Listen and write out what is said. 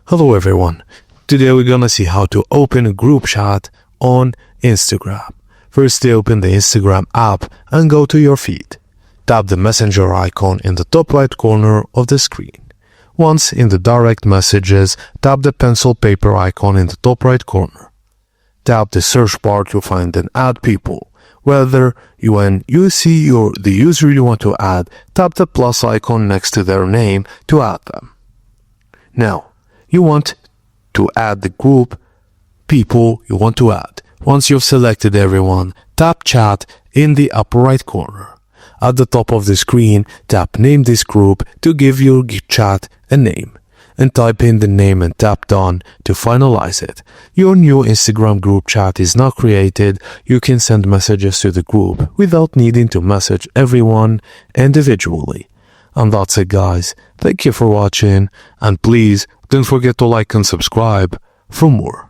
Hello everyone, today we're gonna see how to open a group chat on Instagram. First, open the Instagram app and go to your feed. Tap the messenger icon in the top right corner of the screen. Once in the direct messages, tap the pencil paper icon in the top right corner. Tap the search bar to find and add people. When you see the user you want to add, tap the plus icon next to their name to add them. Now, you want to add the group people you want to add. Once you've selected everyone, tap chat in the upper right corner. At the top of the screen, tap name this group to give your chat a name, and type in the name and tap done to finalize it. Your new Instagram group chat is now created. You can send messages to the group without needing to message everyone individually. And that's it, guys. Thank you for watching, and please don't forget to like and subscribe for more.